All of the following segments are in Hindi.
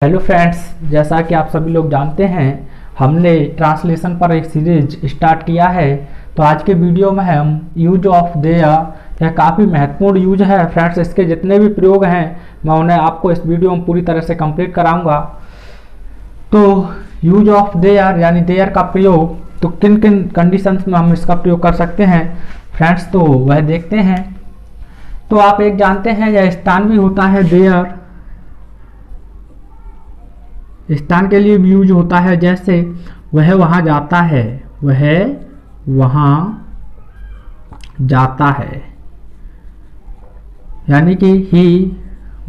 हेलो फ्रेंड्स, जैसा कि आप सभी लोग जानते हैं हमने ट्रांसलेशन पर एक सीरीज स्टार्ट किया है। तो आज के वीडियो में हम यूज ऑफ देयर, यह काफ़ी महत्वपूर्ण यूज है फ्रेंड्स। इसके जितने भी प्रयोग हैं मैं उन्हें आपको इस वीडियो में पूरी तरह से कंप्लीट कराऊंगा। तो यूज ऑफ देयर यानी देयर का प्रयोग, तो किन किन कंडीशंस में हम इसका प्रयोग कर सकते हैं फ्रेंड्स, तो वह देखते हैं। तो आप एक जानते हैं यह स्थान भी होता है देयर, स्थान के लिए भी यूज होता है। जैसे वह वहाँ जाता है, वह वहाँ जाता है, यानी कि ही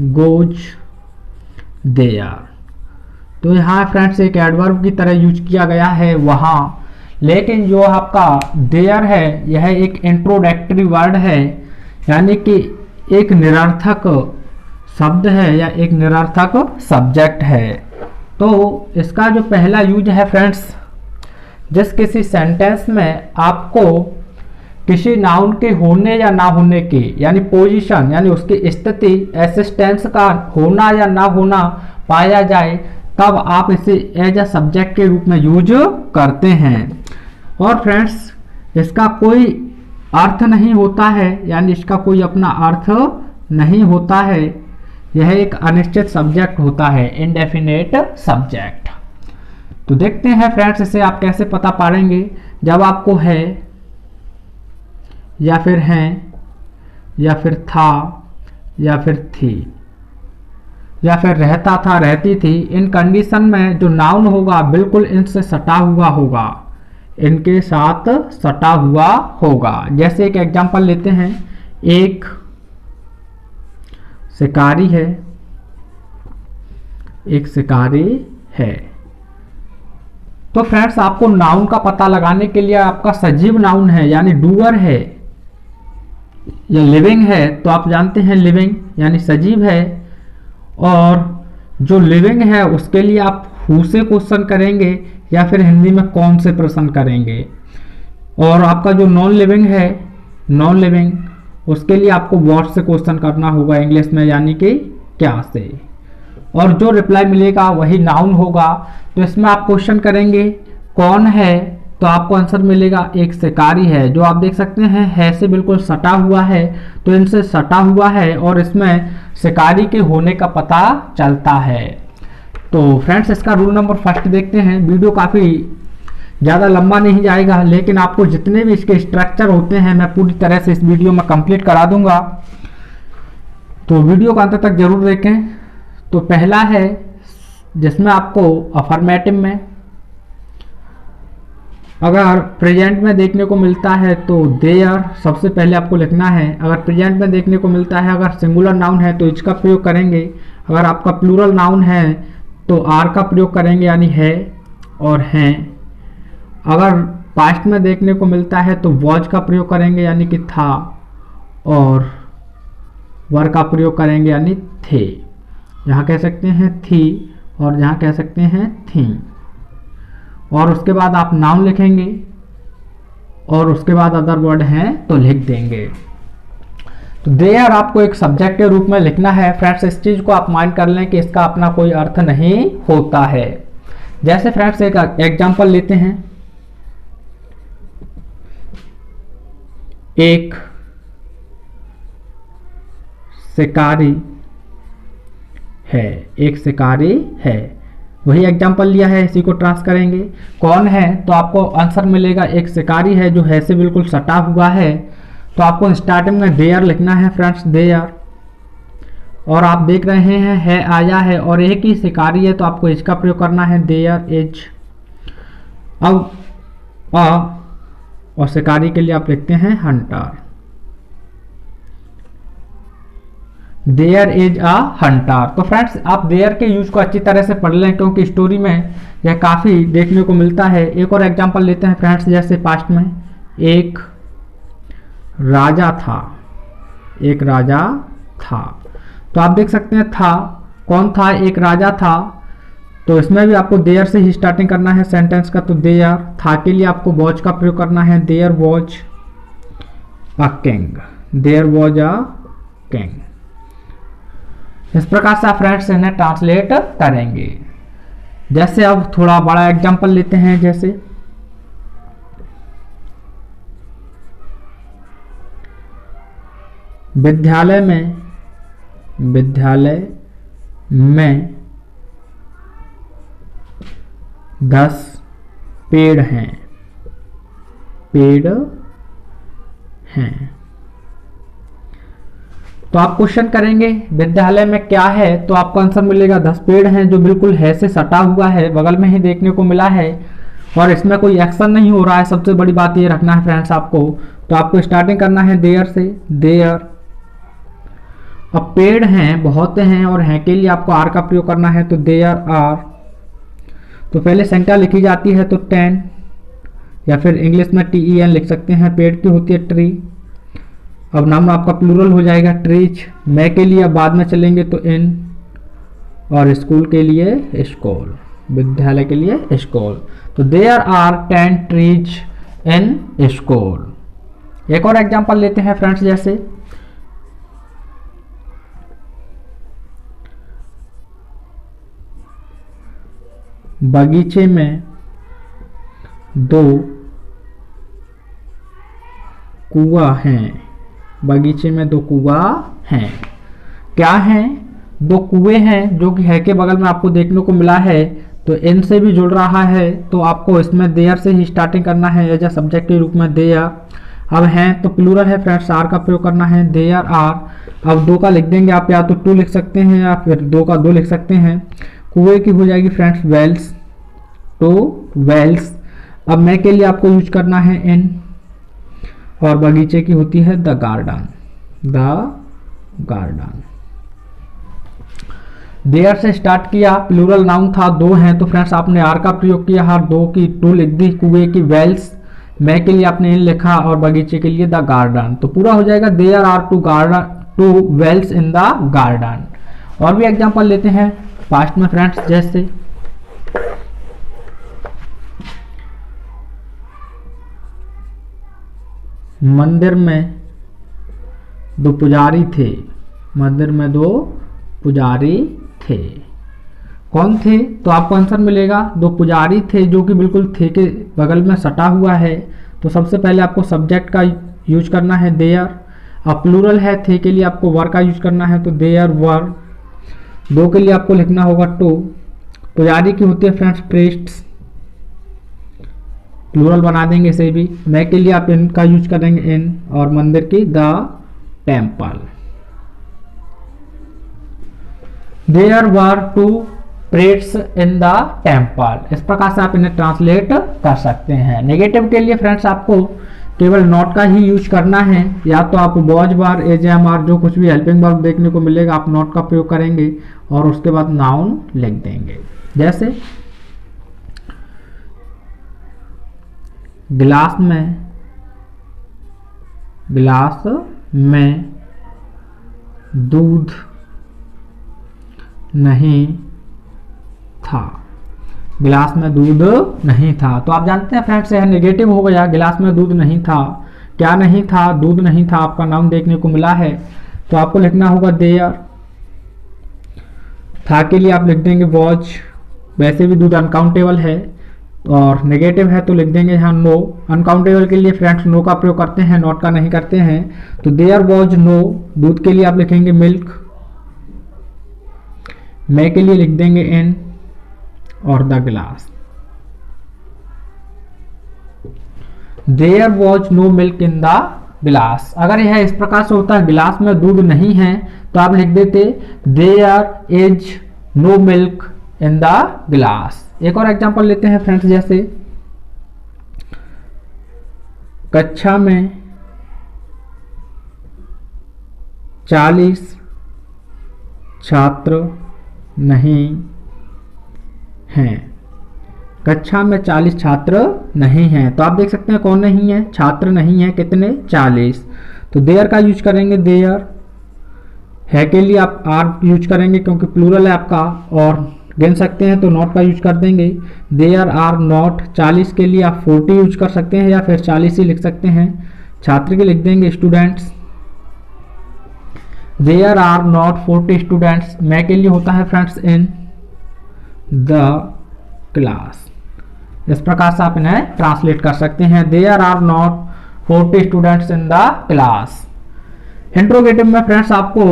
गोज देयर। तो यहाँ फ्रेंड्स एक एडवर्ब की तरह यूज किया गया है वहाँ। लेकिन जो आपका देयर है यह एक इंट्रोडक्टरी वर्ड है, यानी कि एक निरर्थक शब्द है या एक निरर्थक सब्जेक्ट है। तो इसका जो पहला यूज है फ्रेंड्स, जिस किसी सेंटेंस में आपको किसी नाउन के होने या ना होने की यानी पोजीशन यानी उसकी स्थिति एसिस्टेंस का होना या ना होना पाया जाए, तब आप इसे एज अ सब्जेक्ट के रूप में यूज करते हैं। और फ्रेंड्स इसका कोई अर्थ नहीं होता है, यानी इसका कोई अपना अर्थ नहीं होता है। यह एक अनिश्चित सब्जेक्ट होता है, इनडेफिनेट सब्जेक्ट। तो देखते हैं फ्रेंड्स इसे आप कैसे पता पाएंगे। जब आपको है या फिर हैं या फिर था या फिर थी या फिर रहता था रहती थी, इन कंडीशन में जो नाउन होगा बिल्कुल इनसे सटा हुआ होगा, इनके साथ सटा हुआ होगा। जैसे एक एग्जांपल लेते हैं, एक शिकारी है, एक शिकारी है। तो फ्रेंड्स आपको नाउन का पता लगाने के लिए आपका सजीव नाउन है यानी डूअर है या लिविंग है, तो आप जानते हैं लिविंग यानी सजीव है। और जो लिविंग है उसके लिए आप हु से क्वेश्चन करेंगे या फिर हिंदी में कौन से प्रश्न करेंगे। और आपका जो नॉन लिविंग है, नॉन लिविंग, उसके लिए आपको व्हाट से क्वेश्चन करना होगा इंग्लिश में, यानी कि क्या से। और जो रिप्लाई मिलेगा वही नाउन होगा। तो इसमें आप क्वेश्चन करेंगे कौन है, तो आपको आंसर मिलेगा एक शिकारी है। जो आप देख सकते हैं है से बिल्कुल सटा हुआ है, तो इनसे सटा हुआ है और इसमें शिकारी के होने का पता चलता है। तो फ्रेंड्स इसका रूल नंबर फर्स्ट देखते हैं। वीडियो काफ़ी ज़्यादा लंबा नहीं जाएगा, लेकिन आपको जितने भी इसके स्ट्रक्चर होते हैं मैं पूरी तरह से इस वीडियो में कंप्लीट करा दूंगा, तो वीडियो को अंत तक जरूर देखें। तो पहला है जिसमें आपको अफर्मेटिव में अगर प्रेजेंट में देखने को मिलता है तो देयर सबसे पहले आपको लिखना है। अगर प्रेजेंट में देखने को मिलता है, अगर सिंगुलर नाउन है तो इसका प्रयोग करेंगे। अगर आपका प्लूरल नाउन है तो आर का प्रयोग करेंगे यानी है और हैं। अगर पास्ट में देखने को मिलता है तो वॉज का प्रयोग करेंगे यानी कि था, और वर का प्रयोग करेंगे यानी थे। यहाँ कह सकते हैं थी और यहाँ कह सकते हैं थी। और उसके बाद आप नाउन लिखेंगे और उसके बाद अदर वर्ड हैं तो लिख देंगे। तो देयर आपको एक सब्जेक्ट के रूप में लिखना है फ्रेंड्स। इस चीज़ को आप माइंड कर लें कि इसका अपना कोई अर्थ नहीं होता है। जैसे फ्रेंड्स एक एग्जांपल लेते हैं, एक शिकारी है, एक शिकारी है, वही एग्जांपल लिया है, इसी को ट्रांस करेंगे। कौन है, तो आपको आंसर मिलेगा एक शिकारी है जो है से बिल्कुल सटा हुआ है। तो आपको स्टार्टिंग में देयर लिखना है फ्रेंड्स, देयर। और आप देख रहे हैं है आया है और एक ही शिकारी है, तो आपको इसका प्रयोग करना है देयर इज। अब और शिकारी के लिए आप लिखते हैं hunter, there is a hunter. तो फ्रेंड्स आप देयर के यूज को अच्छी तरह से पढ़ लें, क्योंकि स्टोरी में यह काफ़ी देखने को मिलता है। एक और एग्जांपल लेते हैं फ्रेंड्स, जैसे पास्ट में एक राजा था, एक राजा था। तो आप देख सकते हैं था, कौन था, एक राजा था। तो इसमें भी आपको देयर से ही स्टार्टिंग करना है सेंटेंस का। तो देयर था के लिए आपको वॉच का प्रयोग करना है, there was a king, there was a king. इस प्रकार से आप फ्रेंड्स इन्हें ट्रांसलेट करेंगे। जैसे अब थोड़ा बड़ा एग्जांपल लेते हैं, जैसे विद्यालय में 10 पेड़ हैं। तो आप क्वेश्चन करेंगे विद्यालय में क्या है, तो आपको आंसर मिलेगा 10 पेड़ हैं, जो बिल्कुल है से सटा हुआ है, बगल में ही देखने को मिला है और इसमें कोई एक्शन नहीं हो रहा है। सबसे बड़ी बात ये रखना है फ्रेंड्स आपको। तो आपको स्टार्टिंग करना है देयर से, देयर। अब पेड़ हैं बहुत हैं और हैं के लिए आपको आर का प्रयोग करना है, तो देयर आर। तो पहले संख्या लिखी जाती है तो 10, या फिर इंग्लिश में TEN लिख सकते हैं। पेड़ की होती है ट्री। अब नाम आपका प्लूरल हो जाएगा ट्रीज। मैं के लिए अब बाद में चलेंगे तो इन, और स्कूल के लिए स्कूल, विद्यालय के लिए स्कूल। तो there are 10 trees in school. एक और एग्जांपल लेते हैं फ्रेंड्स, जैसे बगीचे में 2 कुआं हैं। बगीचे में 2 कुआं हैं। क्या हैं? 2 कुएं हैं, जो कि है के बगल में आपको देखने को मिला है, तो इन से भी जुड़ रहा है। तो आपको इसमें देयर से ही स्टार्टिंग करना है एज ए सब्जेक्ट के रूप में, देयर। अब हैं तो प्लूरल है फ्रेंड्स, आर का प्रयोग करना है, देयर आर। अब 2 का लिख देंगे आप, या तो 2 लिख सकते हैं या फिर 2 का 2 लिख सकते हैं। कुएं की हो जाएगी फ्रेंड्स वेल्स, तो वेल्स। अब मैं के लिए आपको यूज करना है इन, और बगीचे की होती है the garden, the garden. There से स्टार्ट किया, प्लूरल नाउन था, 2 हैं, तो फ्रेंड्स आपने आर का प्रयोग किया, हर 2 की 2 लिख दी। कुएं की वेल्स, मैं के लिए आपने इन लिखा, और बगीचे के लिए द गार्डन। तो पूरा हो जाएगा there are 2 garden, 2 wells in the garden. और भी एग्जांपल लेते हैं पास्ट में फ्रेंड्स, जैसे मंदिर में 2 पुजारी थे। मंदिर में 2 पुजारी थे। कौन थे? तो आपको आंसर मिलेगा 2 पुजारी थे, जो कि बिल्कुल थे के बगल में सटा हुआ है। तो सबसे पहले आपको सब्जेक्ट का यूज करना है देयर। अब प्लूरल है, थे के लिए आपको वर का यूज करना है, तो देयर वर। 2 के लिए आपको लिखना होगा 2। पुजारी की होती है फ्रेंड्स प्रीस्ट्स, प्लूरल बना देंगे इसे भी। मैं के लिए आप इन का यूज करेंगे इन, और मंदिर की the temple. There were 2 priests in the temple. इस प्रकार से आप इन्हें ट्रांसलेट कर सकते हैं। नेगेटिव के लिए फ्रेंड्स आपको केवल नॉट का ही यूज करना है, या तो आप वॉज बार एजेएमआर जो कुछ भी हेल्पिंग वर्ब देखने को मिलेगा आप नॉट का प्रयोग करेंगे, और उसके बाद नाउन लिख देंगे। जैसे गिलास में दूध नहीं था। गिलास में दूध नहीं था। तो आप जानते हैं फ्रेंड्स यह नेगेटिव हो गया, गिलास में दूध नहीं था। क्या नहीं था? दूध नहीं था। आपका नाउन देखने को मिला है, तो आपको लिखना होगा देयर। था के लिए आप लिख देंगे वॉज। वैसे भी दूध अनकाउंटेबल है, और नेगेटिव है तो लिख देंगे यहाँ नो। अनकाउंटेबल के लिए फ्रेंड्स नो का प्रयोग करते हैं, नॉट का नहीं करते हैं। तो देयर वॉज नो। दूध के लिए आप लिखेंगे मिल्क। मैं के लिए लिख देंगे इन, और the glass. There was no milk in the glass. अगर यह इस प्रकार से होता है गिलास में दूध नहीं है, तो आप लिख देते there is no milk in the glass. एक और एग्जांपल लेते हैं फ्रेंड्स, जैसे कक्षा में 40 छात्र नहीं हैं। कक्षा में 40 छात्र नहीं हैं। तो आप देख सकते हैं कौन नहीं है? छात्र नहीं है। कितने? 40। तो देयर का यूज करेंगे देयर। है के लिए आप आर यूज करेंगे क्योंकि प्लूरल है आपका, और गिन सकते हैं तो नॉट का यूज कर देंगे। There are not. 40 के लिए आप 40 यूज कर सकते हैं, या फिर 40 ही लिख सकते हैं। छात्र के लिख देंगे students. There are not 40 students, मैं के लिए होता है फ्रेंड्स इन द क्लास। इस प्रकार से आप इन्हें ट्रांसलेट कर सकते हैं, there are not 40 students in the class. Interrogative में फ्रेंड्स आपको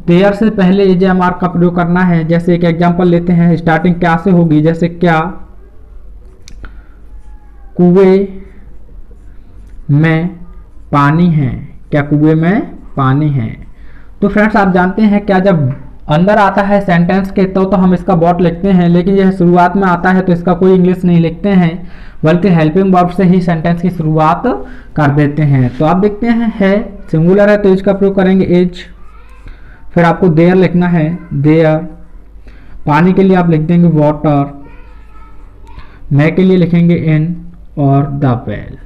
देयर से पहले एजेएमआर का प्रयोग करना है। जैसे एक एग्जांपल लेते हैं, स्टार्टिंग क्या से होगी, जैसे क्या कुएं में पानी है, क्या कुएं में पानी है। तो फ्रेंड्स आप जानते हैं क्या जब अंदर आता है सेंटेंस के तो हम इसका बॉट लिखते हैं, लेकिन यह शुरुआत में आता है तो इसका कोई इंग्लिश नहीं लिखते हैं, बल्कि हेल्पिंग वर्ब से ही सेंटेंस की शुरुआत कर देते हैं। तो आप देखते हैं सिंगुलर है तो एज का प्रयोग करेंगे एज, फिर आपको देयर लिखना है देयर, पानी के लिए आप लिख देंगे वाटर, मैं के लिए लिखेंगे इन और the well.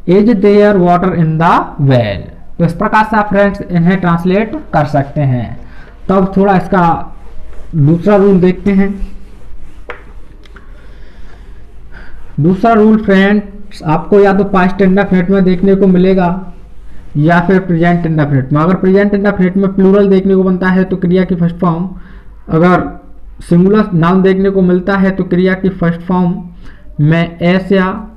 Is there water in the well. तो इस प्रकार से आप फ्रेंड्स इन्हें ट्रांसलेट कर सकते हैं। तब थोड़ा इसका दूसरा रूल देखते हैं। दूसरा रूल फ्रेंड्स आपको या तो पास्ट इंडेफिनिट में देखने को मिलेगा या फिर प्रेजेंट इंडेफिनिट में। अगर प्रेजेंट इंडेफिनिट में प्लूरल देखने को बनता है तो क्रिया की फर्स्ट फॉर्म, अगर सिंगुलर नाउन देखने को मिलता है तो क्रिया की फर्स्ट फॉर्म में एस या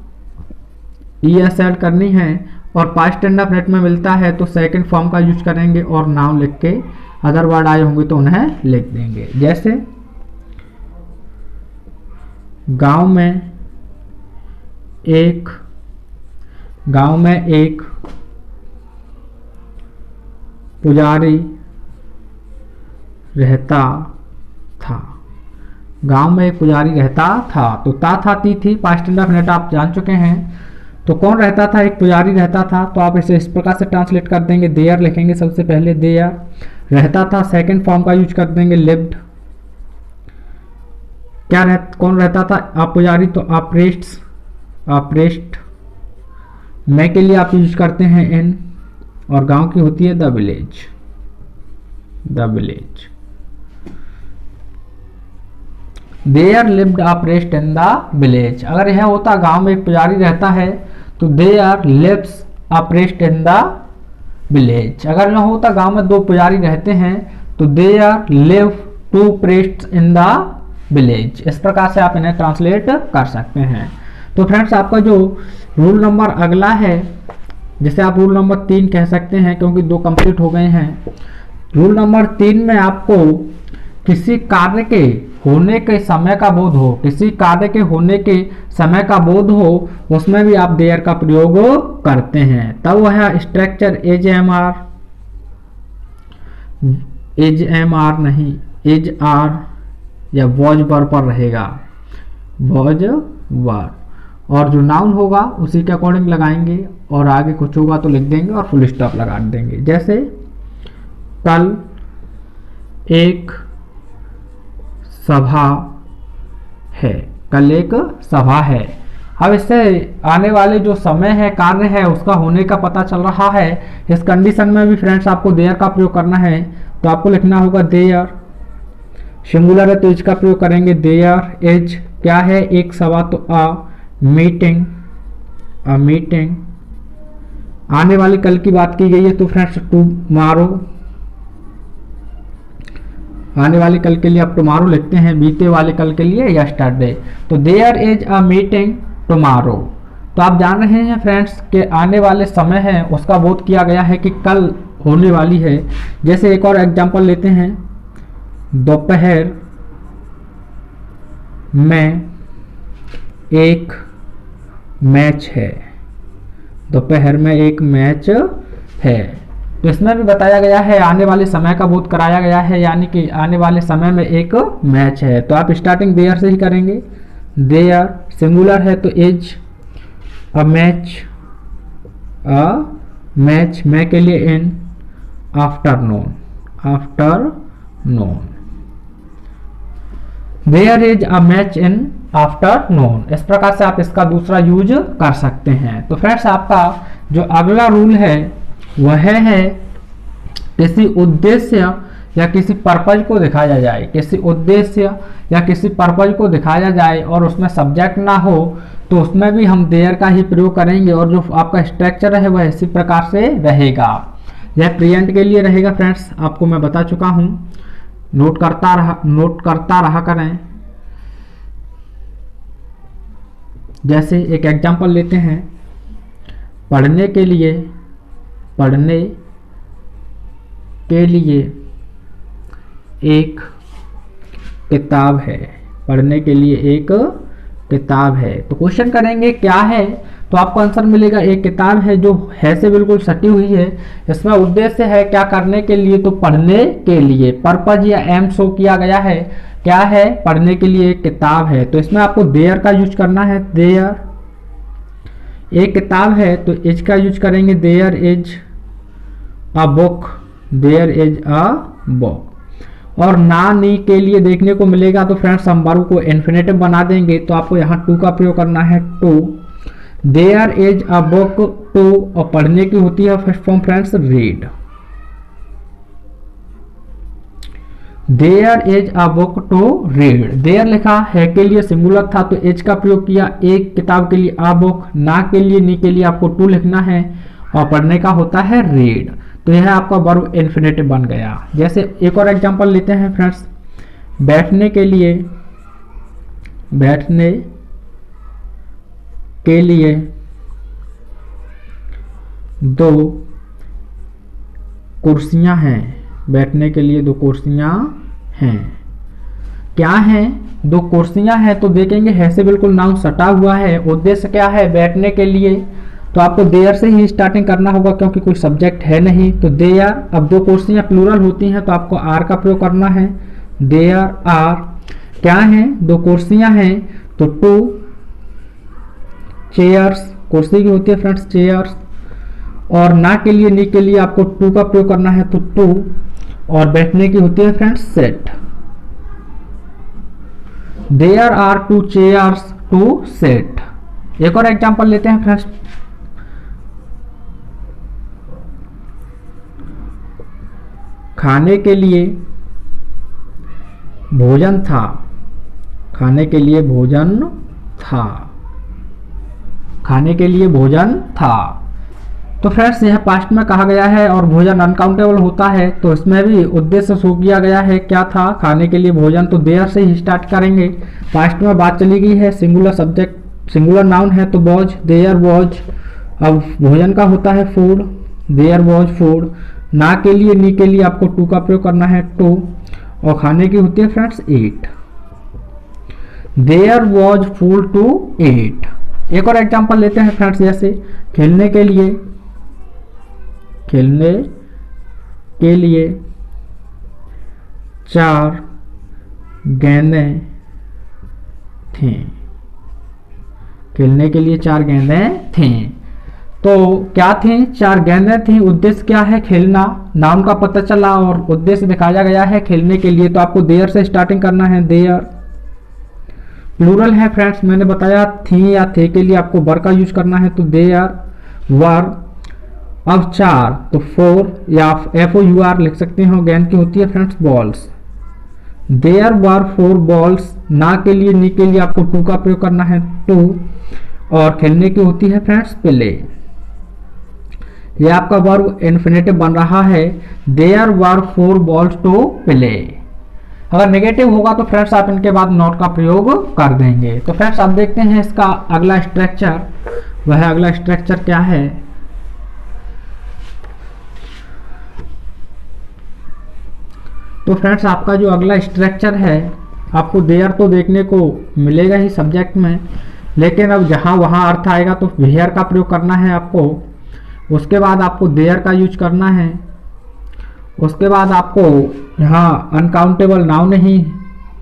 ईएस ऐड करनी है, और पास्ट इंडेफिनिट में मिलता है तो सेकंड फॉर्म का यूज करेंगे और नाउन लिख के अदर वर्ड आए होंगे तो उन्हें लिख देंगे। जैसे गांव में एक पुजारी रहता था। गांव में एक पुजारी रहता था, तो था ती थी, पास्ट इंडेफिनिट आप जान चुके हैं। तो कौन रहता था, एक पुजारी रहता था, तो आप इसे इस प्रकार से ट्रांसलेट कर देंगे, देयर लिखेंगे सबसे पहले, देयर रहता था, सेकंड फॉर्म का यूज कर देंगे लिव्ड। कौन रहता था, आप पुजारी, तो ऑपरेस्ट, मैं के लिए आप यूज करते हैं इन, और गांव की होती है the village. There lived a priest in the village. अगर यह होता गांव में एक पुजारी रहता है तो there lives a priest in the village. अगर यह होता गांव में दो पुजारी रहते हैं तो there live two priest in the village. इस प्रकार से आप इन्हें ट्रांसलेट कर सकते हैं। तो फ्रेंड्स आपका जो रूल नंबर अगला है, जिसे आप रूल नंबर 3 कह सकते हैं क्योंकि 2 कंप्लीट हो गए हैं। रूल नंबर 3 में आपको किसी कार्य के होने के समय का बोध हो, किसी कार्य के होने के समय का बोध हो, उसमें भी आप देयर का प्रयोग करते हैं। तब वह स्ट्रक्चर एज नहीं, एज आर या वॉज वर्ब पर रहेगा, वॉज वर्ब, और जो नाउन होगा उसी के अकॉर्डिंग लगाएंगे, और आगे कुछ होगा तो लिख देंगे और फुल स्टॉप लगा देंगे। जैसे कल एक सभा है, कल एक सभा है। अब इससे आने वाले जो समय है, कार्य है, उसका होने का पता चल रहा है। इस कंडीशन में भी फ्रेंड्स आपको देयर का प्रयोग करना है, तो आपको लिखना होगा देयर, सिंगुलर है तो इज का प्रयोग करेंगे देयर। इज क्या है, एक सभा, तो मीटिंग, आने वाले कल की बात की गई है तो फ्रेंड्स टुमारो, आने वाले कल के लिए आप टुमारो लिखते हैं, बीते वाले कल के लिए यस्टरडे। तो there is a meeting tomorrow. तो आप जान रहे हैं फ्रेंड्स कि आने वाले समय है उसका बोध किया गया है कि कल होने वाली है। जैसे एक और एग्जांपल लेते हैं, दोपहर में एक मैच है, दोपहर में एक मैच है। तो इसमें भी बताया गया है, आने वाले समय का बोध कराया गया है, यानी कि आने वाले समय में एक मैच है। तो आप स्टार्टिंग देयर से ही करेंगे, देयर सिंगुलर है तो इज अ मैच, मैं के लिए in, afternoon, there is a match in afternoon. इस प्रकार से आप इसका दूसरा यूज कर सकते हैं। तो फ्रेंड्स आपका जो अगला रूल है वह है किसी उद्देश्य या किसी पर्पज को दिखाया जाए, किसी उद्देश्य या किसी पर्पज को दिखाया जाए और उसमें सब्जेक्ट ना हो तो उसमें भी हम देयर का ही प्रयोग करेंगे और जो आपका स्ट्रक्चर है वह इसी प्रकार से रहेगा। यह प्रेजेंट के लिए रहेगा फ्रेंड्स, आपको मैं बता चुका हूं, नोट करता रहा करें। जैसे एक एग्जांपल लेते हैं, पढ़ने के लिए एक किताब है, पढ़ने के लिए एक किताब है। तो क्वेश्चन करेंगे क्या है, तो आपको आंसर मिलेगा एक किताब है, जो है से बिल्कुल सटी हुई है। इसमें उद्देश्य है क्या करने के लिए, तो पढ़ने के लिए, पर्पज या एम शो किया गया है। क्या है, पढ़ने के लिए एक किताब है। तो इसमें आपको देयर का यूज करना है, देयर, एक किताब है तो इज का यूज करेंगे, there is a book, there is a book. और ना नी के लिए देखने को मिलेगा तो फ्रेंड्स हम वर्ब को इन्फिनेटिव बना देंगे, तो आपको यहाँ टू का प्रयोग करना है, to. There is a book to, और पढ़ने की होती है first form friends read. There is a book to read. There लिखा है के लिए सिंगुलर था तो एज का प्रयोग किया, एक किताब के लिए अ बुक, ना के लिए नी के लिए आपको टू लिखना है, और पढ़ने का होता है रीड। तो यह आपका वर्ब इन्फिनेटिव बन गया। जैसे एक और एग्जांपल लेते हैं फ्रेंड्स, बैठने के लिए दो कुर्सियां हैं, बैठने के लिए दो कुर्सियां हैं। क्या है, दो कुर्सियां हैं, तो देखेंगे है से बिल्कुल नाउन सटा हुआ है। उद्देश्य क्या है, बैठने के लिए, तो आपको देयर से ही स्टार्टिंग करना होगा क्योंकि कोई सब्जेक्ट है नहीं। तो देयर, अब दो कुर्सियां प्लूरल होती हैं तो आपको आर का प्रयोग करना है, देयर आर। क्या है, दो कुर्सियां हैं, तो टू चेयर्स, कुर्सी की होती है फ्रेंड्स चेयर्स। और ना के लिए नी के लिए आपको टू का प्रयोग करना है, तो टू। और बैठने की होती है friends sit. There are two chairs to sit. एक और एग्जांपल लेते हैं फ्रेंड्स, खाने के लिए भोजन था, खाने के लिए भोजन था, खाने के लिए भोजन था। तो फ्रेंड्स यह पास्ट में कहा गया है और भोजन अनकाउंटेबल होता है, तो इसमें भी उद्देश्य शो किया गया है, क्या था, खाने के लिए भोजन। तो देयर से ही स्टार्ट करेंगे, पास्ट में बात चली गई है, सिंगुलर सब्जेक्ट सिंगुलर नाउन है तो वॉज, देयर वॉज। अब भोजन का होता है फूड, देयर वॉज फूड। ना के लिए नी के लिए आपको टू का प्रयोग करना है, टू। और खाने की होती है friends eat, there was food to eat. एक और एग्जांपल लेते हैं फ्रेंड्स, जैसे खेलने के लिए चार गेंदें थी, खेलने के लिए चार गेंदें थी। तो क्या थी, चार गेंदें थी। उद्देश्य क्या है, खेलना, नाम का पता चला और उद्देश्य दिखाया गया है खेलने के लिए, तो आपको देयर से स्टार्टिंग करना है, देयर। प्लूरल है फ्रेंड्स, मैंने बताया थी या थे के लिए आपको वर का यूज करना है, तो देयर वर। अब चार तो फोर या FOUR लिख सकते हो, गेंद की होती है friends balls. There were four balls. ना के लिए नी के लिए आपको टू का प्रयोग करना है, टू। और खेलने की होती है फ्रेंड्स प्ले। यह आपका वर्ब इन्फिनेटिव बन रहा है, there were four balls to play. अगर नेगेटिव होगा तो फ्रेंड्स आप इनके बाद नॉट का प्रयोग कर देंगे। तो फ्रेंड्स आप देखते हैं इसका अगला स्ट्रक्चर, वह अगला स्ट्रक्चर क्या है। तो फ्रेंड्स आपका जो अगला स्ट्रक्चर है, आपको देयर तो देखने को मिलेगा ही सब्जेक्ट में, लेकिन अब जहाँ वहाँ अर्थ आएगा तो वेयर का प्रयोग करना है आपको। उसके बाद आपको देयर का यूज करना है। उसके बाद आपको यहाँ अनकाउंटेबल नाउन ही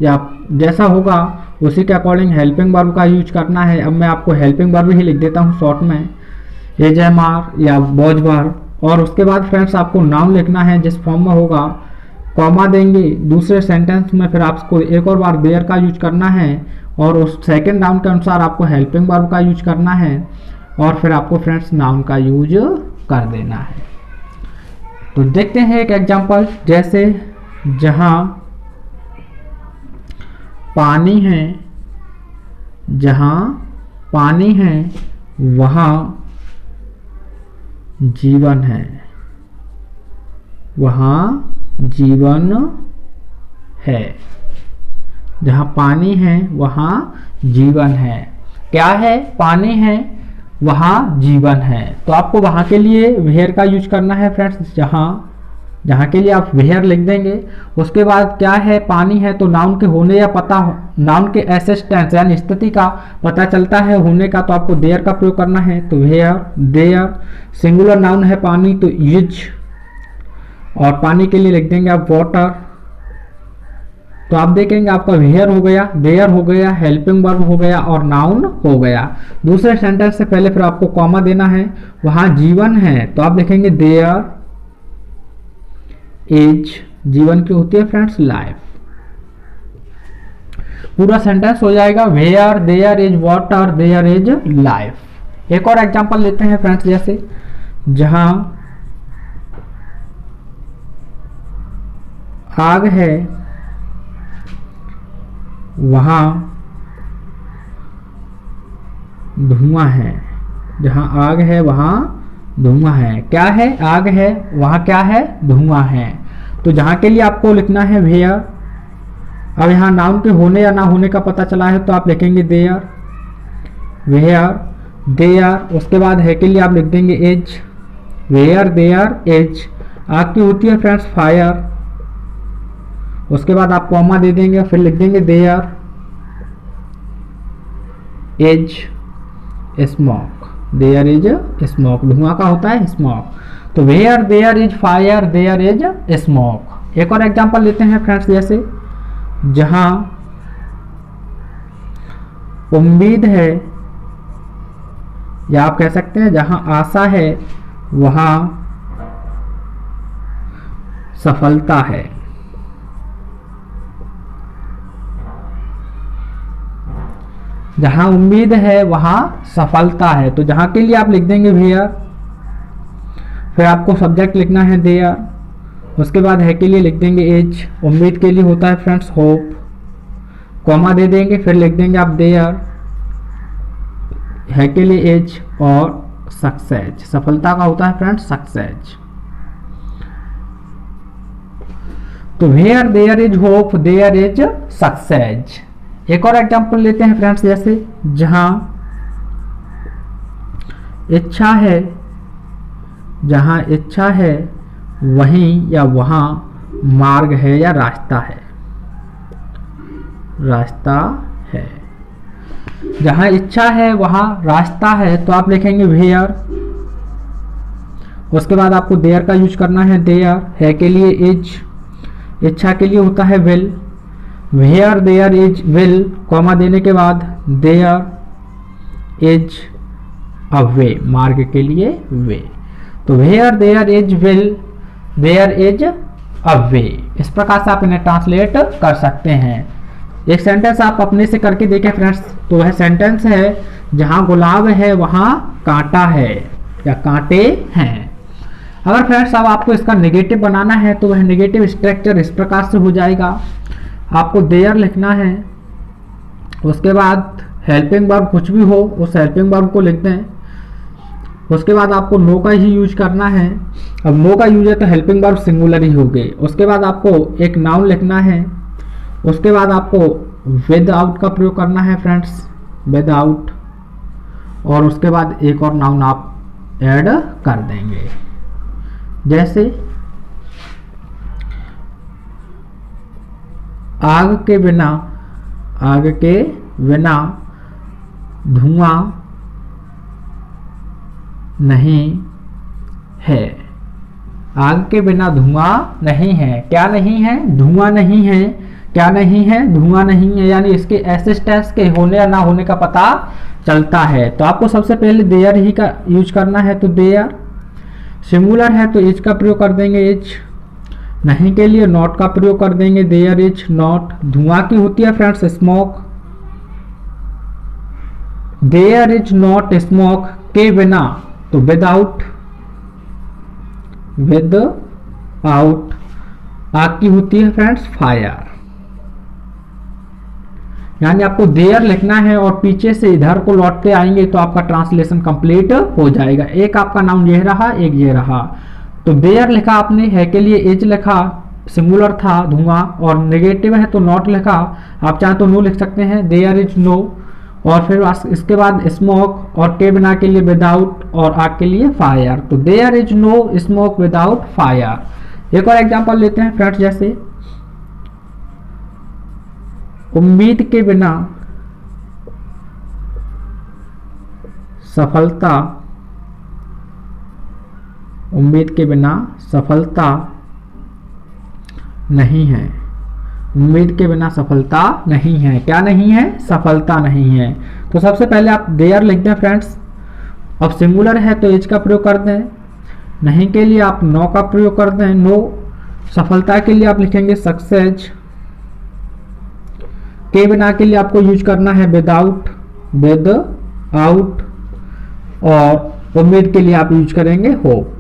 या जैसा होगा उसी के अकॉर्डिंग हेल्पिंग वर्ब का यूज करना है। अब मैं आपको हेल्पिंग वर्ब ही लिख देता हूँ शॉर्ट में, एजएमआर या वॉज वर्ब। और उसके बाद फ्रेंड्स आपको नाउन लिखना है जिस फॉर्म में होगा, कॉमा देंगे दूसरे सेंटेंस में, फिर आपको एक और बार देयर का यूज करना है और उस सेकंड नाउन के अनुसार आपको हेल्पिंग वर्ब का यूज करना है और फिर आपको फ्रेंड्स नाउन का यूज कर देना है। तो देखते हैं एक एग्जांपल, जैसे जहां पानी है, जहां पानी है वहाँ जीवन है, वहाँ जीवन है। जहाँ पानी है वहाँ जीवन है। क्या है? पानी है वहाँ जीवन है। तो आपको वहाँ के लिए वेयर का यूज करना है फ्रेंड्स, जहाँ के लिए आप वेयर लिख देंगे। उसके बाद क्या है? पानी है तो नाउन के होने या पता, नाउन के एसेट टेंस यानी स्थिति का पता चलता है होने का, तो आपको देयर का प्रयोग करना है। तो वेयर, देयर। सिंगुलर नाउन है पानी तो यूज, और पानी के लिए लिख देंगे आप वाटर। तो आप देखेंगे आपका वेयर हो गया, देयर हो गया, हेल्पिंग वर्ब हो गया और नाउन हो गया। दूसरे सेंटेंस से पहले फिर आपको कॉमा देना है। वहां जीवन है तो आप लिखेंगे देयर इज, जीवन की होती है फ्रेंड्स लाइफ। पूरा सेंटेंस हो जाएगा where there is water there is life. एक और एग्जांपल लेते हैं फ्रेंड्स, जैसे जहां आग है वहां धुआं है। जहां आग है वहां धुआं है। क्या है? आग है, वहां क्या है? धुआं है। तो जहां के लिए आपको लिखना है वेयर। अब यहाँ नाउन के होने या ना होने का पता चला है तो आप लिखेंगे देयर, वेयर, देयर। उसके बाद है के लिए आप लिख देंगे एज, वेयर देयर एज। आग की होती है फ्रेंड्स फायर। उसके बाद आप कॉमा दे देंगे, फिर लिख देंगे there is smoke, there is smoke. धुआं का होता है स्मोक। तो where there is fire there is smoke. एक और एग्जांपल लेते हैं फ्रेंड्स, जैसे जहां उम्मीद है, या आप कह सकते हैं जहां आशा है वहां सफलता है। जहां उम्मीद है वहां सफलता है। तो जहां के लिए आप लिख देंगे वेयर, फिर आपको सब्जेक्ट लिखना है देयर। उसके बाद है के लिए लिख देंगे एज, उम्मीद के लिए होता है फ्रेंड्स होप। कॉमा दे देंगे, फिर लिख देंगे आप देयर, है के लिए एज, और सक्सेस, सफलता का होता है फ्रेंड्स सक्सेस। तो where there is hope there is success. एक और एग्जांपल लेते हैं फ्रेंड्स, जैसे जहां इच्छा है, जहां इच्छा है वहीं या वहां मार्ग है या रास्ता है, रास्ता है। जहां इच्छा है वहां रास्ता है तो आप लिखेंगे वेयर। उसके बाद आपको देयर का यूज करना है, देयर, है के लिए इज, इच्छा के लिए होता है will. Where there is will, comma देने के बाद देयर इज अ वे, मार्ग के लिए वे। तो where there is will there is a way. इस प्रकार से आप इन्हें ट्रांसलेट कर सकते हैं। एक सेंटेंस आप अपने से करके देखें फ्रेंड्स, तो वह सेंटेंस है जहां गुलाब है वहां कांटा है या कांटे हैं। अगर फ्रेंड्स अब आपको इसका नेगेटिव बनाना है तो वह नेगेटिव स्ट्रक्चर इस प्रकार से हो जाएगा। आपको देयर लिखना है, उसके बाद हेल्पिंग वर्ब कुछ भी हो उस हेल्पिंग वर्ब को लिख दें। उसके बाद आपको नो का ही यूज करना है। अब नो का यूज है तो हेल्पिंग वर्ब सिंगुलर ही हो गई। उसके बाद आपको एक नाउन लिखना है। उसके बाद आपको विद आउट का प्रयोग करना है फ्रेंड्स, विद आउट। और उसके बाद एक और नाउन आप ऐड कर देंगे, जैसे आग के बिना, आग के बिना धुआं नहीं है। आग के बिना धुआं नहीं है। क्या नहीं है? धुआं नहीं है। क्या नहीं है? धुआं नहीं है। यानी इसके एसिस्टेंस के होने या ना होने का पता चलता है। तो आपको सबसे पहले देयर ही का यूज करना है। तो देयर सिंगुलर है तो इज का प्रयोग कर देंगे, इज। नहीं के लिए नॉट का प्रयोग कर देंगे, देयर इज नॉट। धुआं की होती है friends smoke, there is not smoke. के बिना तो विदाउट, विद आउट। आग की होती है फ्रेंड्स फायर। यानी आपको देयर लिखना है और पीछे से इधर को लौटते आएंगे तो आपका ट्रांसलेशन कंप्लीट हो जाएगा। एक आपका नाउन ये रहा, एक ये रहा। तो देयर लिखा आपने, है के लिए एज लिखा, सिंगुलर था धुआं, और नेगेटिव है तो नॉट लिखा। आप चाहें तो नो लिख सकते हैं, देयर इज नो। और फिर इसके बाद स्मोक, और के बिना के लिए विदाउट, और आग के लिए फायर। तो there is no smoke without fire. एक और एग्जांपल लेते हैं फ्रेंड्स, जैसे उम्मीद के बिना सफलता, उम्मीद के बिना सफलता नहीं है। उम्मीद के बिना सफलता नहीं है। क्या नहीं है? सफलता नहीं है। तो सबसे पहले आप देयर लिखते हैं फ्रेंड्स। अब सिंगुलर है तो एज का प्रयोग कर दें, नहीं के लिए आप नो का प्रयोग कर दें, नो। सफलता के लिए आप लिखेंगे सक्सेस। के बिना के लिए आपको यूज करना है विदाउट, विद आउट। और उम्मीद के लिए आप यूज करेंगे होप।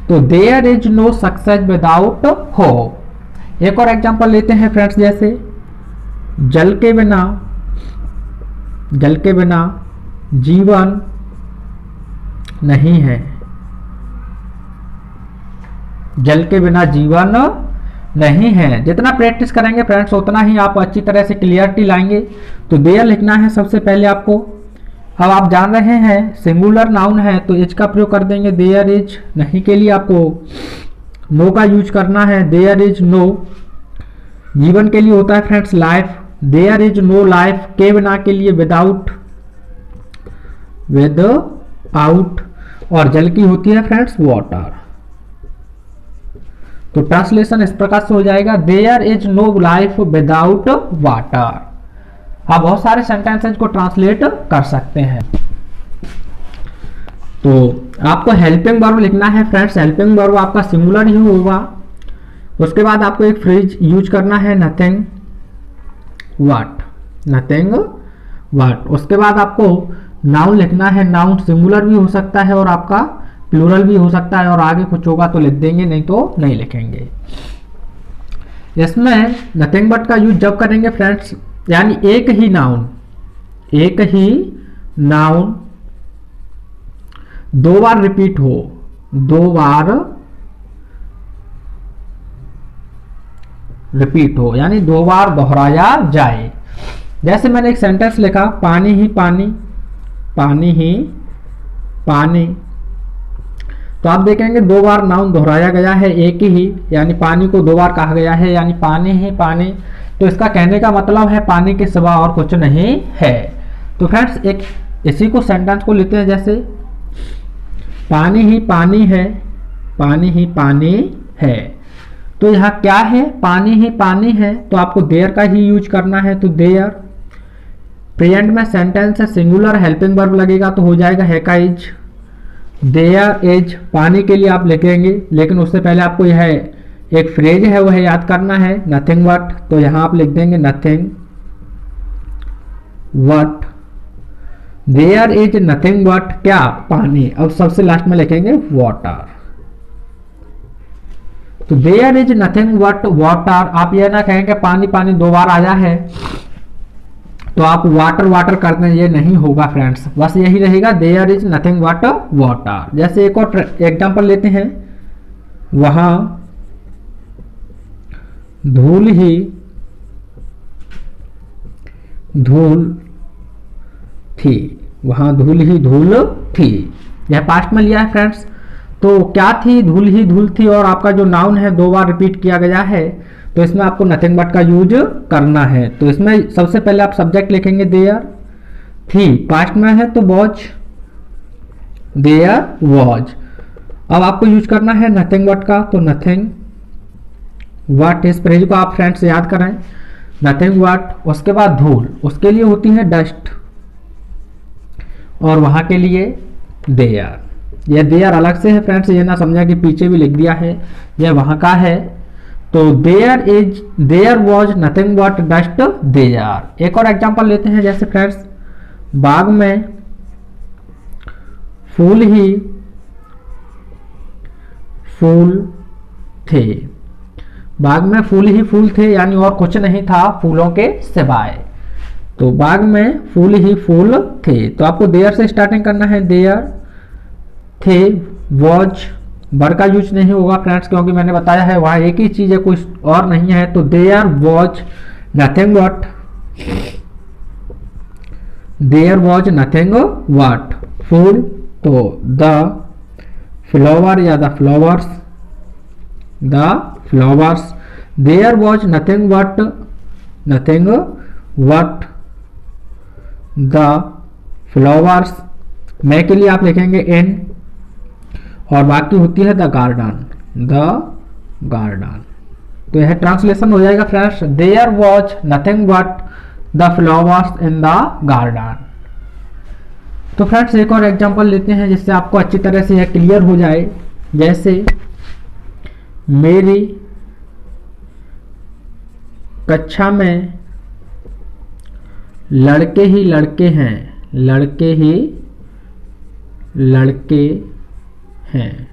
तो there is no success without hope. एक और एग्जांपल लेते हैं फ्रेंड्स, जैसे जल के बिना, जल के बिना जीवन नहीं है। जल के बिना जीवन नहीं है। जितना प्रैक्टिस करेंगे फ्रेंड्स उतना ही आप अच्छी तरह से क्लियरिटी लाएंगे। तो देयर लिखना है सबसे पहले आपको। अब आप जान रहे हैं सिंगुलर नाउन है तो एज का प्रयोग कर देंगे, देयर इज। नहीं के लिए आपको नो का यूज करना है, देयर इज नो। जीवन के लिए होता है friends life, there is no life. के बिना के लिए विदाउट, विद आउट। और जल की होती है फ्रेंड्स वाटर। तो ट्रांसलेशन इस प्रकार से हो जाएगा, there is no life without water. आप बहुत सारे सेंटेंसेज को ट्रांसलेट कर सकते हैं। तो आपको हेल्पिंग वर्ब लिखना है फ्रेंड्स। हेल्पिंग वर्ब आपका सिंगुलर ही होगा। उसके बाद आपको एक फ्रेज यूज करना है, नथिंग व्हाट, नथिंग व्हाट। उसके बाद आपको नाउन लिखना है। नाउन सिंगुलर भी हो सकता है और आपका प्लूरल भी हो सकता है, और आगे कुछ होगा तो लिख देंगे, नहीं तो नहीं लिखेंगे। इसमें नथिंग बट का यूज जब करेंगे फ्रेंड्स, यानी एक ही नाउन, एक ही नाउन दो बार रिपीट हो, दो बार रिपीट हो, यानी दो बार दोहराया जाए। जैसे मैंने एक सेंटेंस लिखा, पानी ही पानी, पानी ही पानी। तो आप देखेंगे दो बार नाउन दोहराया गया है, एक ही, यानी पानी को दो बार कहा गया है, यानी पानी ही पानी। तो इसका कहने का मतलब है पानी के सिवा और कुछ नहीं है। तो फ्रेंड्स एक इसी को सेंटेंस को लेते हैं, जैसे पानी ही पानी है, पानी ही पानी है। तो यहाँ क्या है? पानी ही पानी है, तो आपको देयर का ही यूज करना है। तो देयर, प्रेजेंट में सेंटेंस है, सिंगुलर हेल्पिंग वर्ब लगेगा तो हो जाएगा है का इज। देयर इज, पानी के लिए आप लिखेंगे, लेकिन उससे पहले आपको यह एक फ्रेज है वह याद करना है, नथिंग वट। तो यहां आप लिख देंगे nothing but. There is nothing but क्या? पानी। अब सबसे लास्ट में लिखेंगे वाटर। तो there is nothing but water. आप यह ना कहेंगे पानी पानी दो बार आया है तो आप वाटर वाटर कर दें, ये नहीं होगा फ्रेंड्स। बस यही रहेगा, there is nothing but water. जैसे एक और एग्जांपल लेते हैं, वहां धूल ही धूल थी, वहां धूल ही धूल थी। यह पास्ट में लिया है फ्रेंड्स। तो क्या थी? धूल ही धूल थी। और आपका जो नाउन है दो बार रिपीट किया गया है, तो इसमें आपको नथिंग बट का यूज करना है। तो इसमें सबसे पहले आप सब्जेक्ट लिखेंगे देयर, थी पास्ट में है तो वॉज, देयर वॉज। अब आपको यूज करना है नथिंग बट का, तो नथिंग वट। इस फ्रेज को आप फ्रेंड्स याद करें, नथिंग वट। उसके बाद धूल, उसके लिए होती है डस्ट, और वहां के लिए देयर। यह देयर अलग से है फ्रेंड्स, ये ना समझा कि पीछे भी लिख दिया है, यह वहां का है। तो there is, there was nothing but dust there. एक और एग्जांपल लेते हैं, जैसे फ्रेंड्स बाग में फूल ही फूल थे, बाग में फूल ही फूल थे, यानी और कुछ नहीं था फूलों के सिवाय। तो बाग में फूल ही फूल थे। तो आपको देयर से स्टार्टिंग करना है। देयर थे, वॉज, वर का यूज नहीं होगा फ्रेंड्स, क्योंकि मैंने बताया है वहां एक ही चीज है, कुछ और नहीं है। तो there was nothing but, there was nothing but फूल। तो द फ्लावर या the flowers, the flowers, there was nothing but the flowers. मैं के लिए आप लिखेंगे इन, और बाकी होती है द गार्डन, द गार्डन। तो यह ट्रांसलेशन हो जाएगा friends, there was nothing but the flowers in the garden. तो फ्रेंड्स एक और एग्जांपल लेते हैं जिससे आपको अच्छी तरह से यह क्लियर हो जाए। जैसे मेरी कक्षा में लड़के ही लड़के हैं, लड़के ही लड़के हैं।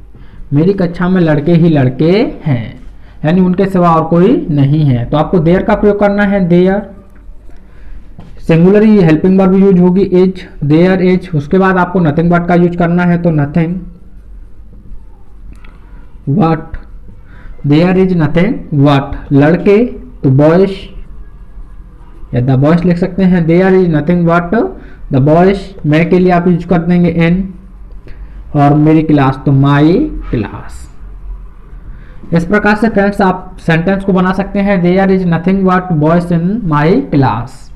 मेरी कक्षा में लड़के ही लड़के हैं, यानी उनके सिवा और कोई नहीं है। तो आपको देयर का प्रयोग करना है। देयर सिंगुलर ही हेल्पिंग वर्ब यूज होगी, इज, देयर इज। उसके बाद आपको नथिंग बट का यूज करना है। तो nothing but, there is nothing but लड़के, तो बॉयज या द बॉयज लिख सकते हैं। There is nothing but the boys, मैं के लिए आप यूज कर देंगे इन, और मेरी क्लास तो माई क्लास। इस प्रकार से फ्रेंड्स आप सेंटेंस को बना सकते हैं, there is nothing but boys in my class.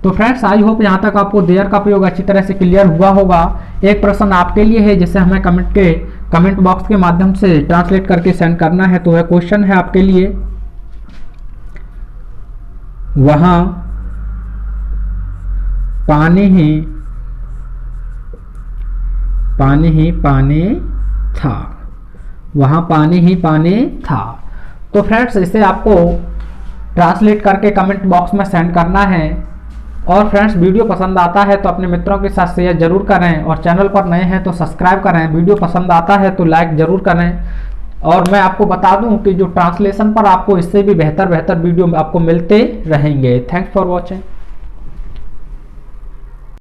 तो फ्रेंड्स आई होप यहाँ तक आपको देयर का प्रयोग अच्छी तरह से क्लियर हुआ होगा। एक प्रश्न आपके लिए है जिसे हमें कमेंट बॉक्स के माध्यम से ट्रांसलेट करके सेंड करना है। तो वह क्वेश्चन है आपके लिए, वहां पानी ही पानी था, वहां पानी ही पानी था। तो फ्रेंड्स इसे आपको ट्रांसलेट करके कमेंट बॉक्स में सेंड करना है। और फ्रेंड्स वीडियो पसंद आता है तो अपने मित्रों के साथ शेयर जरूर करें, और चैनल पर नए हैं तो सब्सक्राइब करें। वीडियो पसंद आता है तो लाइक जरूर करें। और मैं आपको बता दूं कि जो ट्रांसलेशन पर आपको इससे भी बेहतर वीडियो आपको मिलते रहेंगे। Thanks for watching.